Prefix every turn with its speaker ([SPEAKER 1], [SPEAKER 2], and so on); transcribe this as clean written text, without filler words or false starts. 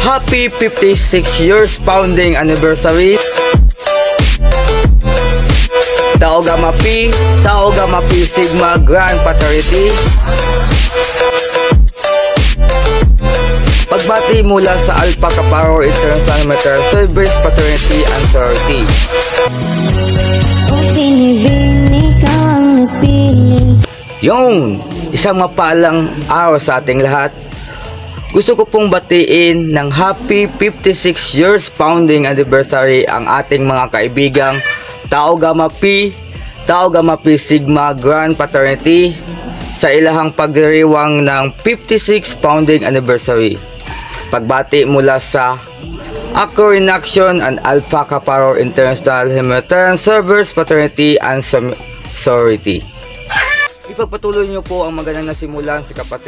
[SPEAKER 1] Happy 56 years founding anniversary. Tau Gamma Pi Sigma Grand Fraternity. Pagbati mula sa Alpha Kappa Rho International Military Service Fraternity and Sorority. Yung isang mapalang araw sa ating lahat. Gusto ko pong batiin ng happy 56 years founding anniversary ang ating mga kaibigang Tau Gamma Pi Sigma Grand Fraternity sa ilahang pagdiriwang ng 56 founding anniversary. Pagbati mula sa Ako in Action and Alpha Kappa Rho International Humanitarian Service Fraternity and Sorority. Ipagpatuloy niyo po ang magandang nasimulan sa kapatid